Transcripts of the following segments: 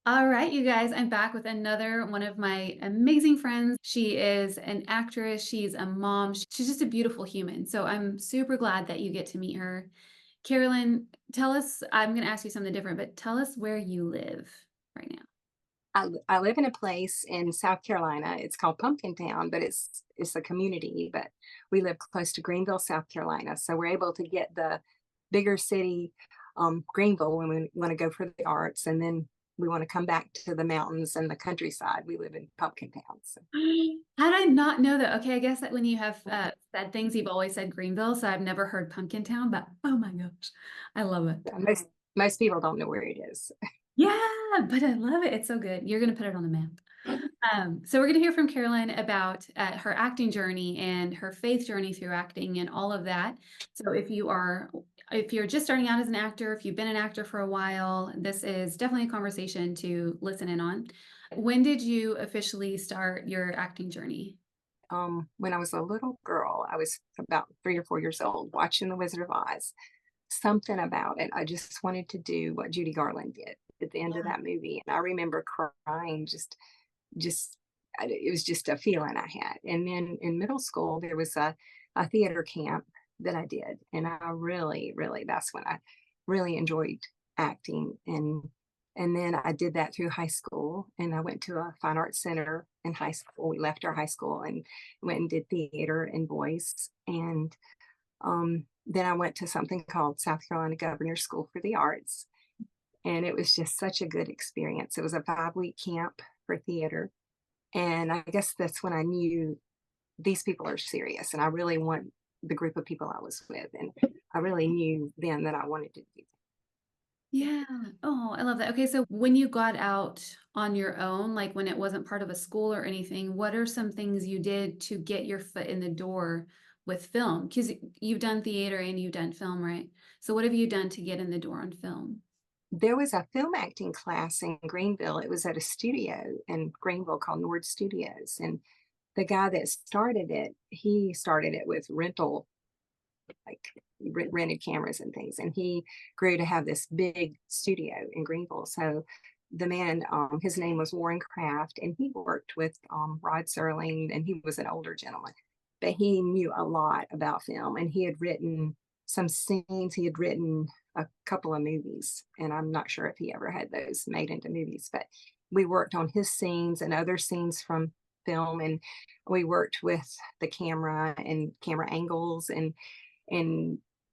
All right, you guys, I'm back with another one of my amazing friends. She is an actress, she's a mom, she's just a beautiful human. So I'm super glad that you get to meet her. Carolyn, tell us, I'm going to ask you something different, but tell us where you live right now. I live in a place in South Carolina. It's called Pumpkin Town, but it's a community. But we live close to Greenville, South Carolina, so we're able to get the bigger city, Greenville, when we want to go for the arts, and then we want to come back to the mountains and the countryside. We live in Pumpkin Town. So How did I not know that? Okay, I guess that when you have said things, you've always said Greenville, so I've never heard Pumpkin Town, but oh my gosh, I love it. most people don't know where it is. Yeah, but I love it. It's so good. You're going to put it on the map. So we're going to hear from Caroline about her acting journey and her faith journey through acting and all of that. So if you're just starting out as an actor, if you've been an actor for a while, this is definitely a conversation to listen in on. When did you officially start your acting journey? When I was a little girl, I was about 3 or 4 years old, watching The Wizard of Oz. Something about it, I just wanted to do what Judy Garland did at the end of that movie, and I remember crying. It was just a feeling I had. And then in middle school, there was a theater camp that I did, and I really that's when I really enjoyed acting. And then I did that through high school, and I went to a fine arts center in high school. We left our high school and went and did theater and voice. And then I went to something called South Carolina Governor's School for the Arts, and it was just such a good experience. It was a 5-week camp for theater, and I guess that's when I knew these people are serious, and I really want the group of people I was with, and I really knew then that I wanted to do that. Yeah. Oh, I love that. Okay, so when you got out on your own, like when it wasn't part of a school or anything, what are some things you did to get your foot in the door with film? Because you've done theater and you've done film, right? So what have you done to get in the door on film? There was a film acting class in Greenville. It was at a studio in Greenville called Nord Studios, and the guy that started it, he started it with like rented cameras and things, and he grew to have this big studio in Greenville. So the man, his name was Warren Kraft, and he worked with Rod Serling, and he was an older gentleman, but he knew a lot about film, and he had written some scenes. He had written a couple of movies, and I'm not sure if he ever had those made into movies, but we worked on his scenes and other scenes from film, and we worked with the camera and camera angles, and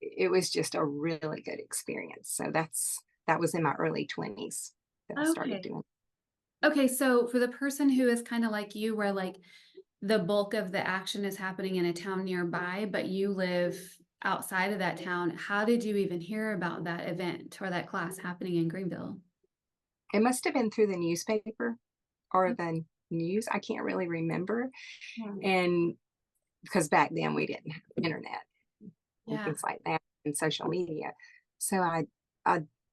it was just a really good experience. So that was in my early 20s that I started Okay. doing. Okay, so for the person who is kind of like you, where like the bulk of the action is happening in a town nearby, but you live outside of that town, how did you even hear about that event or that class happening in Greenville? It must have been through the newspaper or the news. I can't really remember. Yeah. And because back then we didn't have internet and Yeah. things like that and social media. So I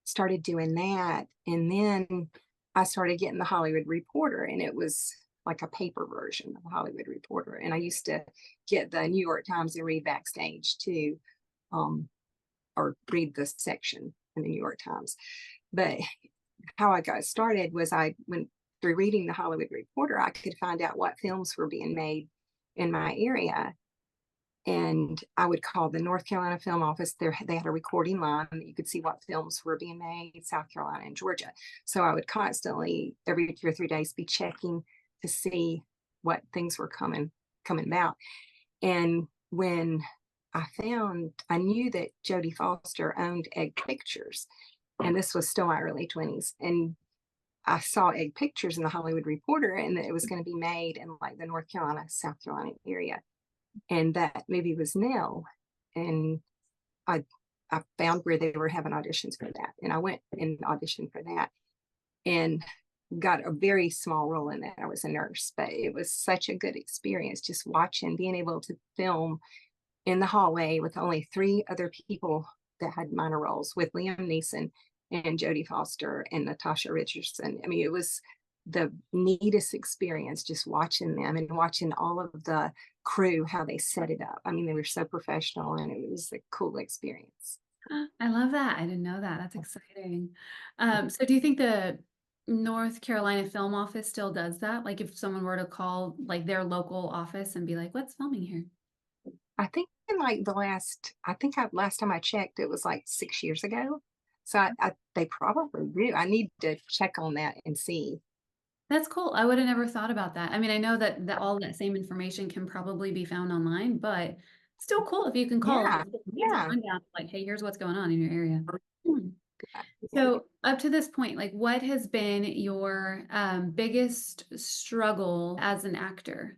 started doing that. And then I started getting the Hollywood Reporter, and it was like a paper version of the Hollywood Reporter. And I used to get the New York Times and read backstage too, um, or read the section in the New York Times. But how I got started was I went through reading the Hollywood Reporter, I could find out what films were being made in my area. And I would call the North Carolina Film Office. They had a recording line that you could see what films were being made, South Carolina and Georgia. So I would constantly, every 2 or 3 days, be checking to see what things were coming about. And when I knew that Jodie Foster owned Egg Pictures, and this was still my early 20s. And I saw Egg Pictures in the Hollywood Reporter, and that it was going to be made in like the North Carolina, South Carolina area. And that movie was Nell. And I I found where they were having auditions for that. And I went and auditioned for that and got a very small role in that. I was a nurse, but it was such a good experience just watching, being able to film in the hallway with only 3 other people that had minor roles, with Liam Neeson and Jodie Foster and Natasha Richardson. I mean, it was the neatest experience just watching them and watching all of the crew, how they set it up. I mean, they were so professional, and it was a cool experience. I love that. I didn't know that. That's exciting. So do you think North Carolina Film Office still does that? Like if someone were to call like their local office and be like, what's filming here? I think in like last time I checked, it was like 6 years ago. So they probably do. I need to check on that and see. That's cool. I would have never thought about that. I mean, I know that all that same information can probably be found online, but still cool if you can call Yeah, and get a yeah. rundown, like, hey, here's what's going on in your area. Hmm. Yeah. So up to this point, like what has been your biggest struggle as an actor?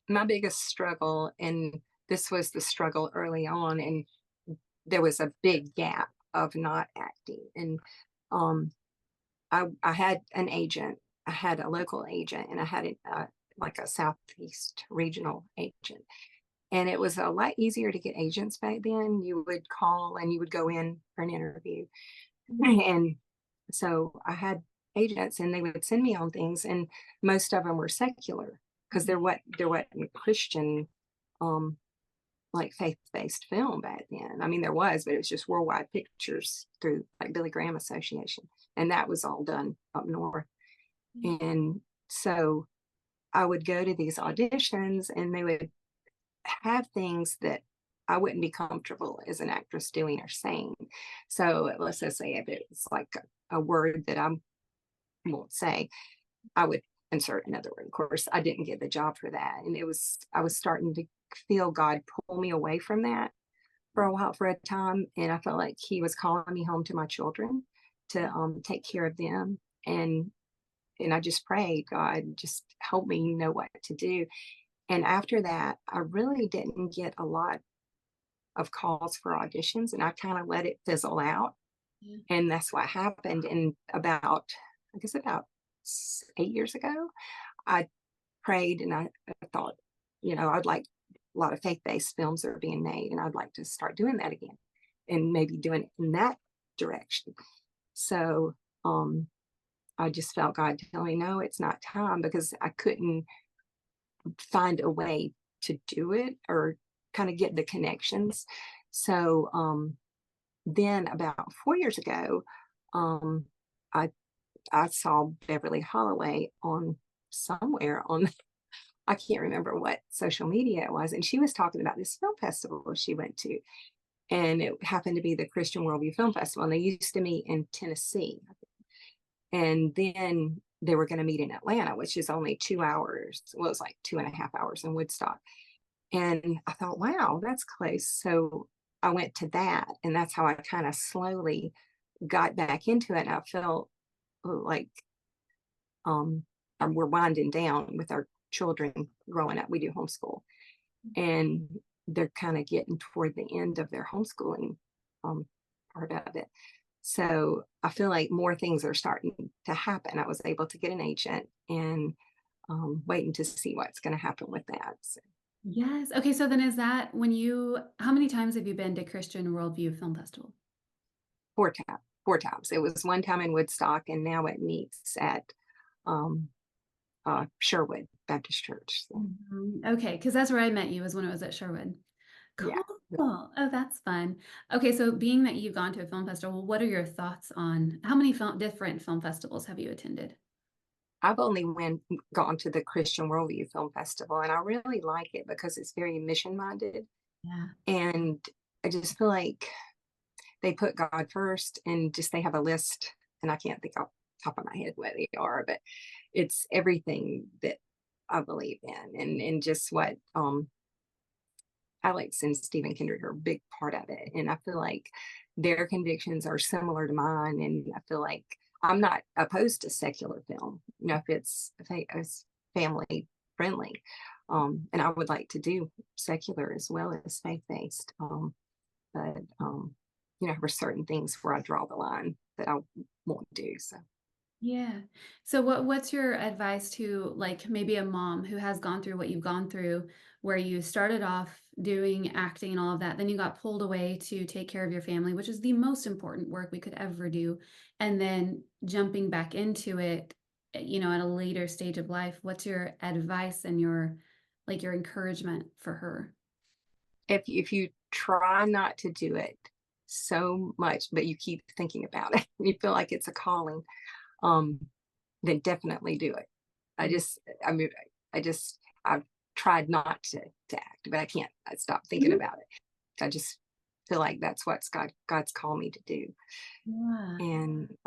My biggest struggle, and this was the struggle early on, and there was a big gap of not acting. And um, I had an agent, I had a local agent, and I had like a Southeast regional agent. And it was a lot easier to get agents back then. You would call and you would go in for an interview. And so I had agents and they would send me on things, and most of them were secular because there wasn't Christian um like faith-based film back then. I mean, there was, but it was just worldwide pictures through like Billy Graham Association. And that was all done up north. And so I would go to these auditions and they would have things that I wouldn't be comfortable as an actress doing or saying. So let's just say if it's like a word that I won't say, I would insert another word. Of course, I didn't get the job for that. And I was starting to feel God pull me away from that for a while, for a time. And I felt like he was calling me home to my children to take care of them. And I just prayed, God, just help me know what to do. And after that, I really didn't get a lot of calls for auditions, and I kind of let it fizzle out. Yeah. And that's what happened. And I guess about 8 years ago, I prayed and I thought, I'd like a lot of faith-based films that are being made, and I'd like to start doing that again and maybe doing it in that direction. So I just felt God tell me, no, it's not time, because I couldn't find a way to do it or kind of get the connections. So then about 4 years ago, um, I I saw Beverly Holloway on somewhere on I can't remember what social media it was, and she was talking about this film festival she went to, and it happened to be the Christian Worldview Film Festival, and they used to meet in Tennessee, and then they were going to meet in Atlanta, which is only 2 hours. Well, it was like 2.5 hours in Woodstock. And I thought, wow, that's close. So I went to that, and that's how I kind of slowly got back into it. And I felt like um, we're winding down with our children growing up. We do homeschool, and they're kind of getting toward the end of their homeschooling um, part of it. So I feel like more things are starting to happen. I was able to get an agent, and waiting to see what's going to happen with that. So Yes. Okay. So then how many times have you been to Christian Worldview Film Festival? four times. It was one time in Woodstock, and now it meets at um, Sherwood Baptist Church. So, Okay. Because that's where I met you, was when it was at Sherwood. yeah. Cool. Oh, that's fun. Okay. So being that you've gone to a film festival, what are your thoughts on how many different film festivals have you attended? I've only gone to the Christian Worldview Film Festival, and I really like it because it's very mission minded, Yeah. and I just feel like they put God first, and just they have a list, and I can't think off the top of my head what they are, but it's everything that I believe in, and just what Alex and Stephen Kindred are a big part of it. And I feel like their convictions are similar to mine. And I feel like I'm not opposed to secular film, if it's family friendly. And I would like to do secular as well as faith based. But, there are certain things where I draw the line that I won't do. So. Yeah. So what's your advice to like maybe a mom who has gone through what you've gone through, where you started off doing acting and all of that, then you got pulled away to take care of your family, which is the most important work we could ever do, and then jumping back into it, at a later stage of life, what's your advice and your encouragement for her? If you try not to do it so much, but you keep thinking about it, you feel like it's a calling, um, then definitely do it. I Mm. just, I mean, I've tried not to act, but I can't. I stop thinking Mhm. about it. I just feel like that's what God's called me to do. Yeah. And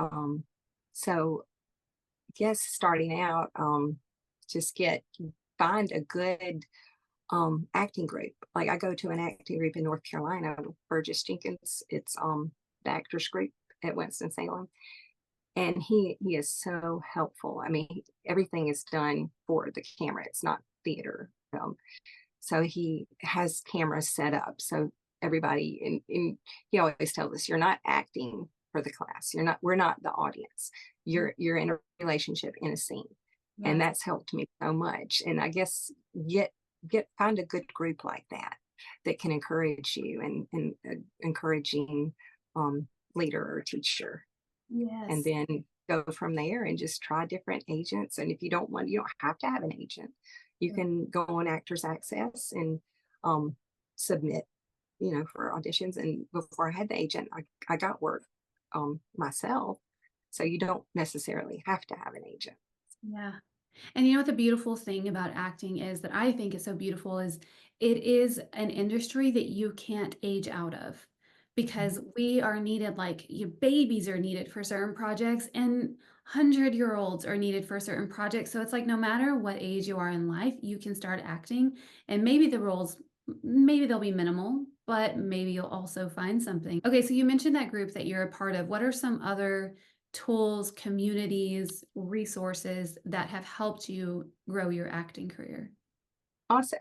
so yes, starting out, just find a good acting group. Like I go to an acting group in North Carolina, Burgess Jenkins. It's the actors group at Winston-Salem. And he is so helpful. I mean, everything is done for the camera. It's not theater film. So he has cameras set up. So everybody, and he always tells us, you're not acting for the class. We're not the audience. You're in a relationship in a scene. And Yes. that's helped me so much. And I guess find a good group like that that can encourage you and encouraging leader or teacher, and Yes. then go from there and just try different agents. And if you don't have to have an agent. You Yeah. can go on Actors Access and submit, for auditions. And before I had the agent, I got work myself. So you don't necessarily have to have an agent. Yeah. And you know what the beautiful thing about acting is that I think is so beautiful is it is an industry that you can't age out of because we are needed like your babies are needed for certain projects and 100-year-olds are needed for certain projects. So it's like no matter what age you are in life, you can start acting and maybe the roles maybe they'll be minimal, but maybe you'll also find something. Okay, so you mentioned that group that you're a part of. What are some other tools, communities, resources that have helped you grow your acting career? Also,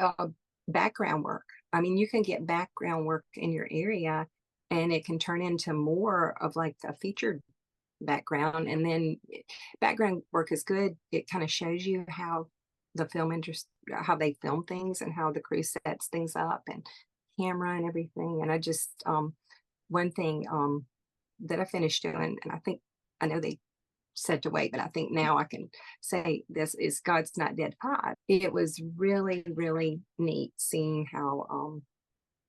background work. I mean, you can get background work in your area and it can turn into more of like a featured background. And then background work is good. It kind of shows you how the film industry, how they film things and how the crew sets things up and camera and everything. And I just, one thing that I finished doing, and I know they said to wait, but I think now I can say this is God's Not Dead 5. It was really, really neat seeing how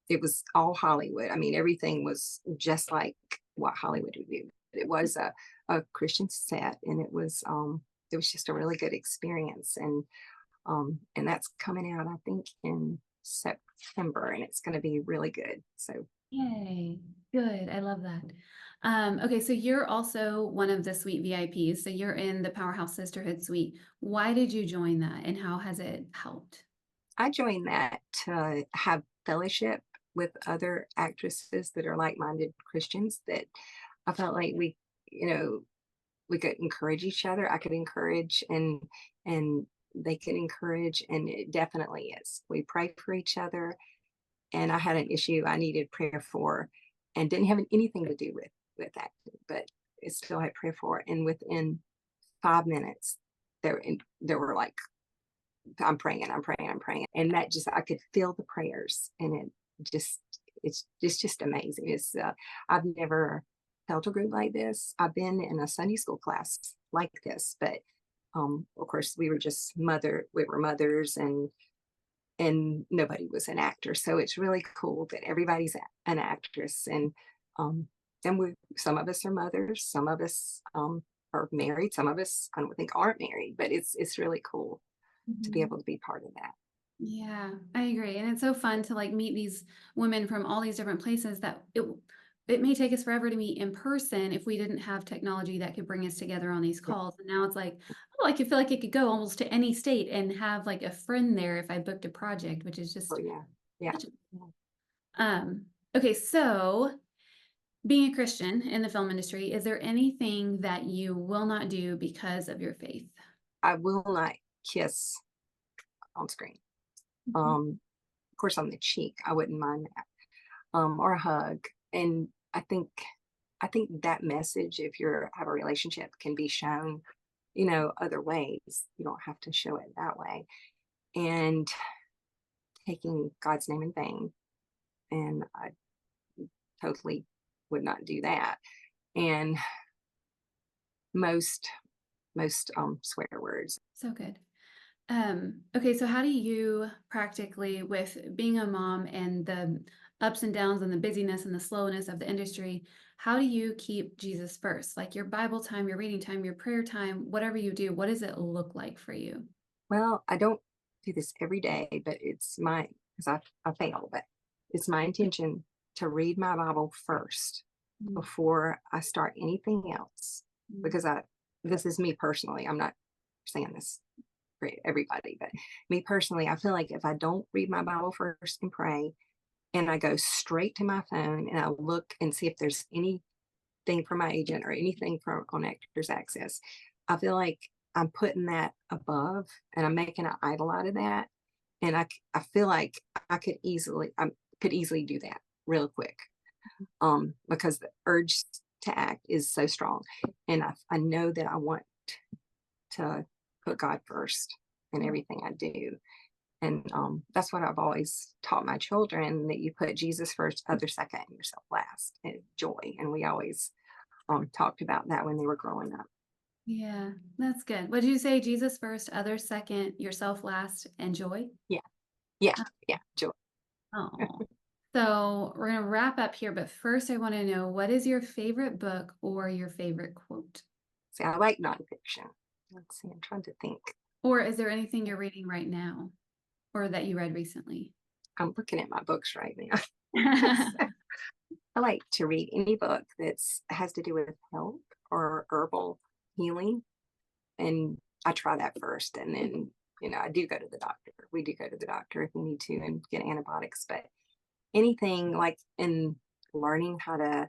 it was all Hollywood. I mean, everything was just like what Hollywood would do. It was a Christian set, and it was just a really good experience. And that's coming out, I think, in September, and it's going to be really good. So Yay, good. I love that. Okay, so you're also one of the suite VIPs. So you're in the Powerhouse Sisterhood suite. Why did you join that and how has it helped? I joined that to have fellowship with other actresses that are like-minded Christians, that I felt like we could encourage each other. I could encourage, and they could encourage, and it definitely is. We pray for each other. And I had an issue I needed prayer for, and didn't have anything to do with that, but it still had prayer for. And within 5 minutes, there were like, I'm praying, I'm praying, I'm praying, and that just I could feel the prayers, and just it's just amazing. I've never felt a group like this. I've been in a Sunday school class like this, but of course we were mothers, and nobody was an actor. So it's really cool that everybody's an actress, um, and some of us are mothers, some of us are married, some of us I don't think aren't married, but it's really cool to be Mhm. able to be part of that. Yeah, I agree. And it's so fun to like meet these women from all these different places that it may take us forever to meet in person if we didn't have technology that could bring us together on these Yeah. calls. And now it's like, oh, I could feel like I could go almost to any state and have like a friend there if I booked a project, which is Oh just yeah, yeah. such okay, so being a Christian in the film industry, is there anything that you will not do because of your faith? I will not kiss on screen. Mhm. Of course, on the cheek, I wouldn't mind that, or a hug. And I think that message, if you have a relationship, can be shown, other ways. You don't have to show it that way. And taking God's name in vain, and I totally would not do that. And most swear words. So good. Okay, so how do you practically, with being a mom and the ups and downs and the busyness and the slowness of the industry, how do you keep Jesus first? Like your Bible time, your reading time, your prayer time, whatever you do, what does it look like for you? Well, I don't do this every day, but it's my, because I fail, but it's my intention to read my Bible first Mm, before I start anything else. mm, Because this is me personally. I'm not saying this for everybody, but me personally, I feel like if I don't read my Bible first and pray, and I go straight to my phone and I look and see if there's anything from my agent or anything from on Actors Access, I feel like I'm putting that above and I'm making an idol out of that. And I feel like I could easily do that real quick. Because the urge to act is so strong. And I know that I want to put God first in mm. everything I do. And that's what I've always taught my children, that you put Jesus first, other second, and yourself last, and joy. And we always talked about that when they were growing up. Yeah, that's good. What did you say? Jesus first, others second, yourself last, and joy? Yeah, yeah, yeah, joy. Oh. So we're going to wrap up here, but first I want to know, what is your favorite book or your favorite quote? See, I like nonfiction. Let's see, I'm trying to think. Or is there anything you're reading right now or that you read recently? I'm looking at my books right now. So, I like to read any book that's has to do with health or herbal healing, and I try that first, and then I do go to the doctor. We do go to the doctor if we need to and get antibiotics, but anything like in learning how to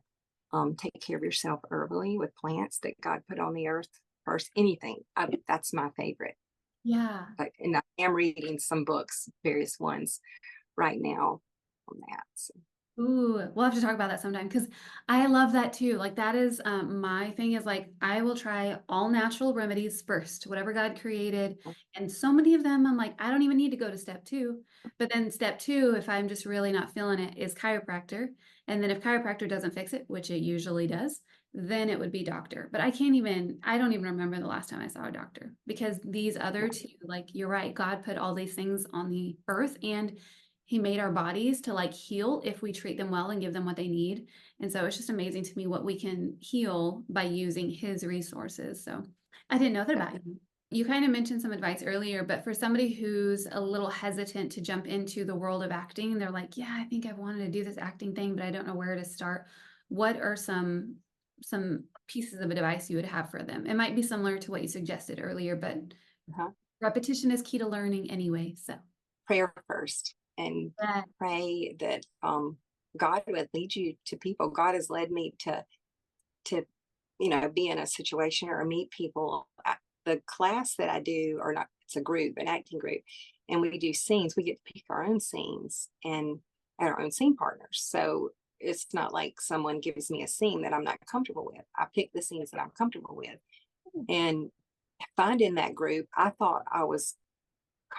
take care of yourself herbally with plants that God put on the earth first, anything, that's my favorite. Yeah. Like, and I am reading some books, various ones right now on that. So, Ooh, we'll have to talk about that sometime because I love that too. Like that is my thing is like I will try all natural remedies first, whatever God created. And so many of them I'm like, I don't even need to go to step two. But then step two, if I'm just really not feeling it, is chiropractor. And then if chiropractor doesn't fix it, which it usually does, then it would be doctor. But I don't even remember the last time I saw a doctor because these other yeah, two, like you're right, God put all these things on the earth and he made our bodies to like heal if we treat them well and give them what they need. And so it's just amazing to me what we can heal by using his resources. So I didn't know that about definitely. you. You kind of mentioned some advice earlier, but for somebody who's a little hesitant to jump into the world of acting, they're like, yeah, I think I've wanted to do this acting thing, but I don't know where to start. What are some pieces of advice you would have for them? It might be similar to what you suggested earlier, but Uh-huh. repetition is key to learning anyway. So Prayer first, and yeah. pray that God would lead you to people. God has led me to be in a situation or meet people. The class that I do, or not, it's a group, an acting group, and we do scenes. We get to pick our own scenes and our own scene partners. So it's not like someone gives me a scene that I'm not comfortable with. I pick the scenes that I'm comfortable with. And finding that group, I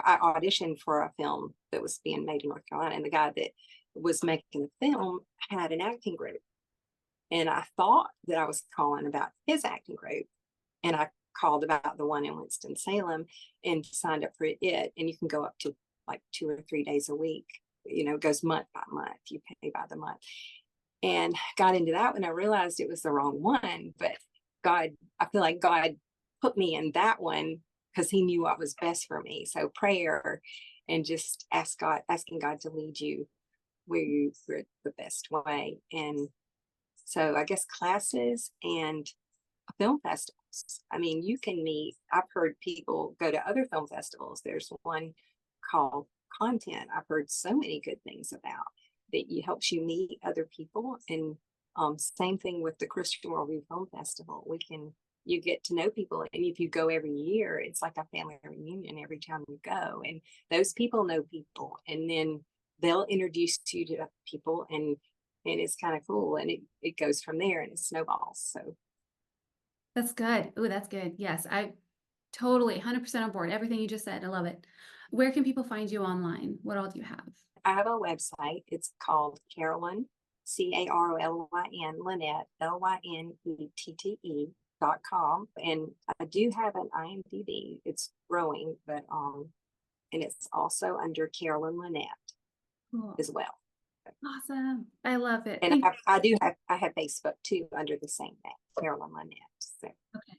auditioned for a film that was being made in North Carolina, and the guy that was making the film had an acting group. And I thought that I was calling about his acting group, and I called about the one in Winston-Salem and signed up for it. And you can go up to like 2 or 3 days a week. It goes month by month. You pay by the month. And got into that when I realized it was the wrong one. But I feel like God put me in that one because he knew what was best for me. So prayer and just asking God to lead you where the best way. And so I guess classes and film festivals. I mean, you can meet, I've heard people go to other film festivals. There's one called Content. I've heard so many good things about that helps you meet other people. And same thing with the Christian Worldview Film Festival. You get to know people. And if you go every year, it's like a family reunion every time you go. And those people know people. And then they'll introduce you to people, and it's kind of cool. And it goes from there and it snowballs. So That's good. Oh, that's good. Yes, I totally 100% on board. Everything you just said. I love it. Where can people find you online? What all do you have? I have a website. It's called Carolyn, Carolyn, Lynette, Lynnette. .com, and I do have an IMDb. It's growing, but and it's also under Carolyn Lynette Cool. as well. Awesome. I love it. And I have Facebook too under the same name, Carolyn Lynette. So Okay.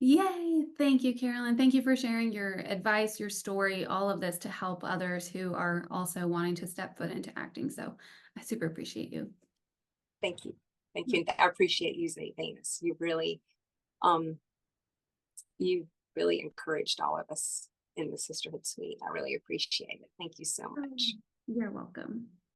Yay. Thank you, Carolyn. Thank you for sharing your advice, your story, all of this to help others who are also wanting to step foot into acting. So I super appreciate you. thank you. Thank you. And I appreciate you, Venus. Um you really encouraged all of us in the Sisterhood Suite. I really appreciate it. Thank you so much. You're welcome.